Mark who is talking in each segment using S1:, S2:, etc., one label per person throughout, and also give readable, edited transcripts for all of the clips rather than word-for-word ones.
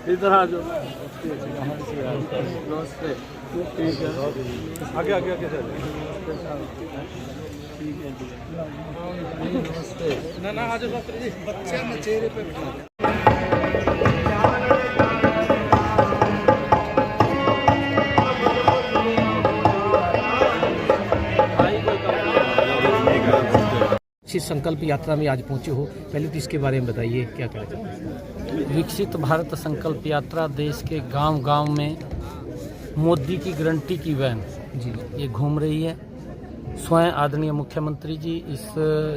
S1: इधर आ जाओ। नमस्ते। ठीक है, आगे आगे आगे सर। ठीक है जी, नमस्ते। ना आ जाओ डॉक्टर जी, बच्चे में चेहरे पे बिठा।
S2: संकल्प यात्रा में आज पहुंचे हो, पहले तो इसके बारे में बताइए, क्या कहना चाहते हैं?
S3: विकसित भारत संकल्प यात्रा देश के गांव-गांव में मोदी की गारंटी की वैन
S2: जी
S3: ये घूम रही है। स्वयं आदरणीय मुख्यमंत्री जी इस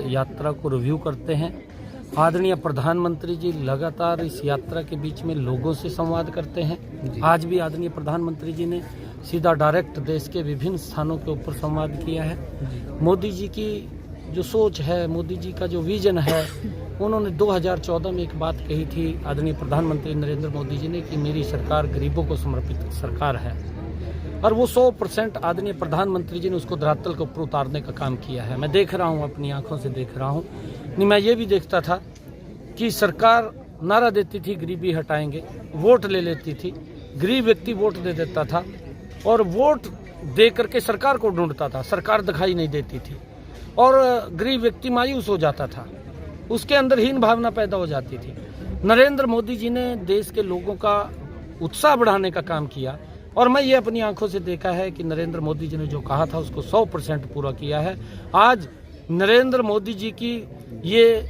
S3: यात्रा को रिव्यू करते हैं। आदरणीय प्रधानमंत्री जी लगातार इस यात्रा के बीच में लोगों से संवाद करते हैं। आज भी आदरणीय प्रधानमंत्री जी ने सीधा डायरेक्ट देश के विभिन्न स्थानों के ऊपर संवाद किया है। मोदी जी की जो सोच है, मोदी जी का जो विजन है, उन्होंने 2014 में एक बात कही थी आदरणीय प्रधानमंत्री नरेंद्र मोदी जी ने कि मेरी सरकार गरीबों को समर्पित सरकार है, और वो 100% आदरणीय प्रधानमंत्री जी ने उसको धरातल के ऊपर उतारने का काम किया है। मैं देख रहा हूँ, अपनी आंखों से देख रहा हूँ। नहीं, मैं ये भी देखता था कि सरकार नारा देती थी गरीबी हटाएंगे, वोट ले लेती थी, गरीब व्यक्ति वोट दे देता था और वोट दे करके सरकार को ढूंढता था, सरकार दिखाई नहीं देती थी और गरीब व्यक्ति मायूस हो जाता था, उसके अंदर हीन भावना पैदा हो जाती थी। नरेंद्र मोदी जी ने देश के लोगों का उत्साह बढ़ाने का काम किया और मैं ये अपनी आंखों से देखा है कि नरेंद्र मोदी जी ने जो कहा था उसको 100% पूरा किया है। आज नरेंद्र मोदी जी की ये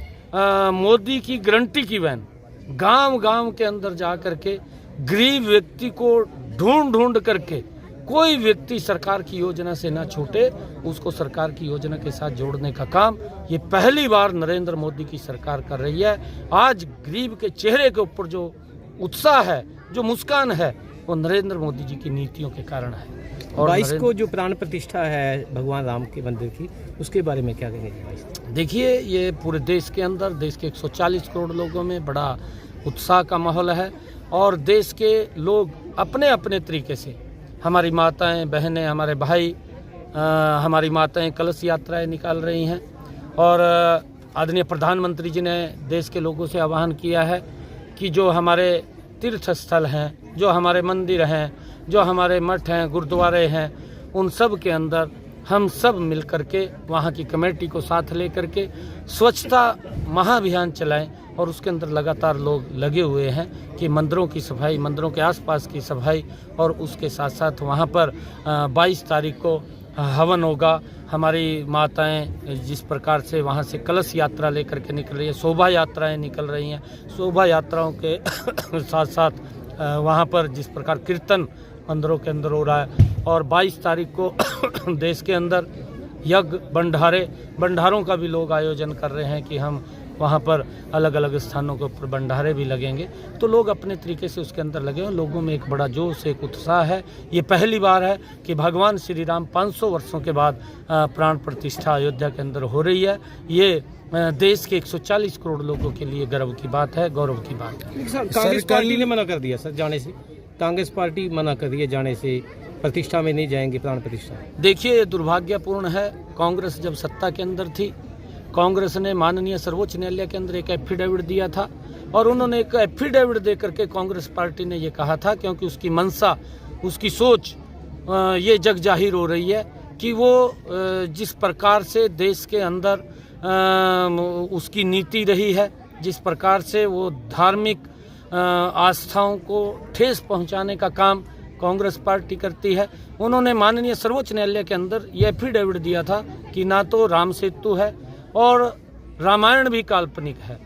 S3: मोदी की गारंटी की वैन गांव-गांव के अंदर जा करके गरीब व्यक्ति को ढूंढ करके, कोई व्यक्ति सरकार की योजना से ना छूटे, उसको सरकार की योजना के साथ जोड़ने का काम ये पहली बार नरेंद्र मोदी की सरकार कर रही है। आज गरीब के चेहरे के ऊपर जो उत्साह है, जो मुस्कान है, वो नरेंद्र मोदी जी की नीतियों के कारण है।
S2: और 22 को जो प्राण प्रतिष्ठा है भगवान राम के मंदिर की, उसके बारे में क्या कहेंगे?
S3: देखिए, ये पूरे देश के अंदर, देश के 140 करोड़ लोगों में बड़ा उत्साह का माहौल है और देश के लोग अपने अपने तरीके से, हमारी माताएं बहनें, हमारे भाई, हमारी माताएं कलश यात्राएं निकाल रही हैं और आदरणीय प्रधानमंत्री जी ने देश के लोगों से आह्वान किया है कि जो हमारे तीर्थ स्थल हैं, जो हमारे मंदिर हैं, जो हमारे मठ हैं, गुरुद्वारे हैं, उन सब के अंदर हम सब मिल करके वहाँ की कमेटी को साथ ले करके स्वच्छता महाअभियान चलाएं और उसके अंदर लगातार लोग लगे हुए हैं कि मंदिरों की सफाई, मंदिरों के आसपास की सफाई और उसके साथ साथ वहाँ पर 22 तारीख को हवन होगा। हमारी माताएं जिस प्रकार से वहाँ से कलश यात्रा लेकर के निकल रही है, शोभा यात्राएं निकल रही हैं, शोभा यात्राओं के साथ साथ वहाँ पर जिस प्रकार कीर्तन मंदिरों के अंदर हो रहा है और 22 तारीख को देश के अंदर यज्ञ भंडारों का भी लोग आयोजन कर रहे हैं कि हम वहाँ पर अलग अलग स्थानों के ऊपर भंडारे भी लगेंगे। तो लोग अपने तरीके से उसके अंदर लगे हैं, लोगों में एक बड़ा जोश, एक उत्साह है। ये पहली बार है कि भगवान श्री राम 500 वर्षों के बाद प्राण प्रतिष्ठा अयोध्या के अंदर हो रही है। ये देश के 140 करोड़ लोगों के लिए गर्व की बात है, गौरव की बात है।
S2: कांग्रेस पार्टी ने मना कर दिया सर जाने से, कांग्रेस पार्टी मना कर दिया जाने से, प्रतिष्ठा में नहीं जाएंगे, प्राण प्रतिष्ठा।
S3: देखिए, दुर्भाग्यपूर्ण है, कांग्रेस जब सत्ता के अंदर थी, कांग्रेस ने माननीय सर्वोच्च न्यायालय के अंदर एक एफिडेविट दिया था और उन्होंने एक एफिडेविट दे करके कांग्रेस पार्टी ने ये कहा था, क्योंकि उसकी मंशा, उसकी सोच ये जग जाहिर हो रही है कि वो जिस प्रकार से देश के अंदर उसकी नीति रही है, जिस प्रकार से वो धार्मिक आस्थाओं को ठेस पहुंचाने का काम कांग्रेस पार्टी करती है, उन्होंने माननीय सर्वोच्च न्यायालय के अंदर ये एफिडेविट दिया था कि ना तो राम सेतु है और रामायण भी काल्पनिक है।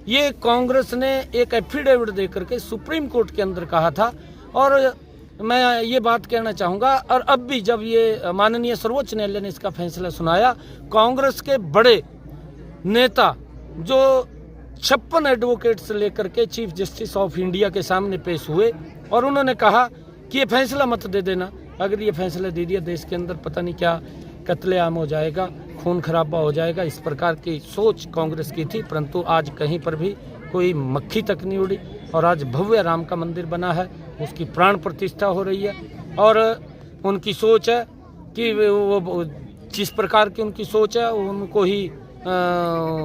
S3: ये कांग्रेस ने एक एफिडेविट देकर के सुप्रीम कोर्ट के अंदर कहा था और मैं ये बात कहना चाहूँगा, और अब भी जब ये माननीय सर्वोच्च न्यायालय ने इसका फैसला सुनाया, कांग्रेस के बड़े नेता जो 56 एडवोकेट से लेकर के चीफ जस्टिस ऑफ इंडिया के सामने पेश हुए और उन्होंने कहा कि ये फैसला मत दे देना, अगर ये फैसला दे दिया देश के अंदर पता नहीं क्या कत्लेआम हो जाएगा, खून खराबा हो जाएगा। इस प्रकार की सोच कांग्रेस की थी, परंतु आज कहीं पर भी कोई मक्खी तक नहीं उड़ी और आज भव्य राम का मंदिर बना है, उसकी प्राण प्रतिष्ठा हो रही है और उनकी सोच है कि वो जिस प्रकार की उनकी सोच है उनको ही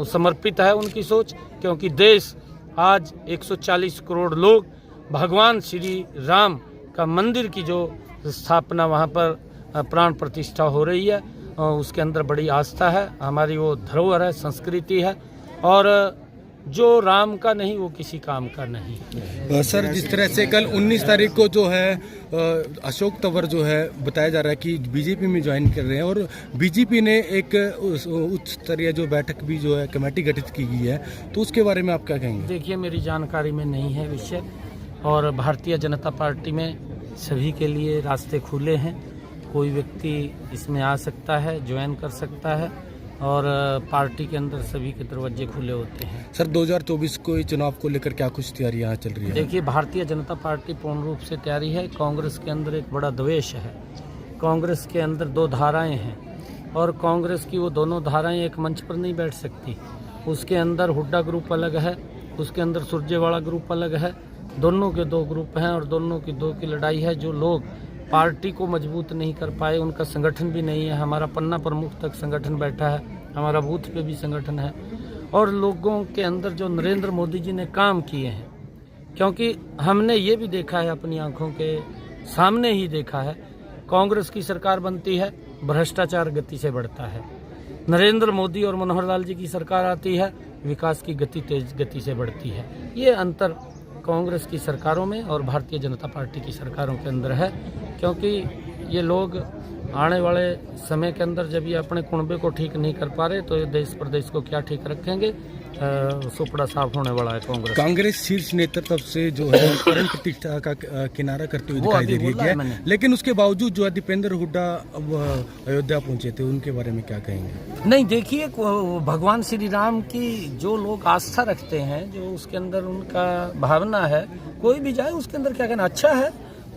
S3: समर्पित है उनकी सोच, क्योंकि देश आज 140 करोड़ लोग भगवान श्री राम का मंदिर की जो स्थापना वहाँ पर प्राण प्रतिष्ठा हो रही है उसके अंदर बड़ी आस्था है। हमारी वो धरोहर है, संस्कृति है, और जो राम का नहीं वो किसी काम का नहीं।
S4: सर, जिस तरह से कल 19 तारीख को जो है अशोक तंवर जो है बताया जा रहा है कि बीजेपी में ज्वाइन कर रहे हैं, और बीजेपी ने एक उच्च स्तरीय जो बैठक भी जो है कमेटी गठित की गई है, तो उसके बारे में आप क्या कहेंगे?
S3: देखिए, मेरी जानकारी में नहीं है विषय, और भारतीय जनता पार्टी में सभी के लिए रास्ते खुले हैं। कोई व्यक्ति इसमें आ सकता है, ज्वाइन कर सकता है, और पार्टी के अंदर सभी के दरवाजे खुले होते हैं।
S4: सर, 2024 को चुनाव को लेकर क्या कुछ तैयारियां चल रही है?
S3: देखिए, भारतीय जनता पार्टी पूर्ण रूप से तैयारी है। कांग्रेस के अंदर एक बड़ा द्वेष है। कांग्रेस के अंदर 2 धाराएं हैं, और कांग्रेस की वो दोनों धाराएं एक मंच पर नहीं बैठ सकती। उसके अंदर हुड्डा ग्रुप अलग है, उसके अंदर सुरजेवाला ग्रुप अलग है। दोनों के 2 ग्रुप हैं, और दोनों की 2 की लड़ाई है। जो लोग पार्टी को मजबूत नहीं कर पाए, उनका संगठन भी नहीं है। हमारा पन्ना प्रमुख तक संगठन बैठा है, हमारा बूथ पे भी संगठन है, और लोगों के अंदर जो नरेंद्र मोदी जी ने काम किए हैं, क्योंकि हमने ये भी देखा है, अपनी आंखों के सामने ही देखा है, कांग्रेस की सरकार बनती है, भ्रष्टाचार गति से बढ़ता है। नरेंद्र मोदी और मनोहर लाल जी की सरकार आती है, विकास की गति तेज गति से बढ़ती है। ये अंतर कांग्रेस की सरकारों में और भारतीय जनता पार्टी की सरकारों के अंदर है, क्योंकि ये लोग आने वाले समय के अंदर जब ये अपने कुनबे को ठीक नहीं कर पा रहे, तो ये देश प्रदेश को क्या ठीक रखेंगे? सुपड़ा साफ होने वाला है
S4: कांग्रेस शीर्ष नेतृत्व से जो है प्राण प्रतिष्ठा का किनारा करते हुए दिखाई दे रही है, लेकिन उसके बावजूद जो है दीपेंद्र हुड्डा अयोध्या पहुंचे थे, उनके बारे में क्या कहेंगे?
S3: नहीं, देखिए, भगवान श्री राम की जो लोग आस्था रखते हैं, जो उसके अंदर उनका भावना है, कोई भी जाए उसके अंदर क्या कहना, अच्छा है।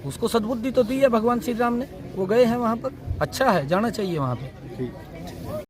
S3: उसको सद्बुद्धि तो दी है भगवान श्री राम ने, वो गए हैं वहाँ पर, अच्छा है, जाना चाहिए वहाँ पे।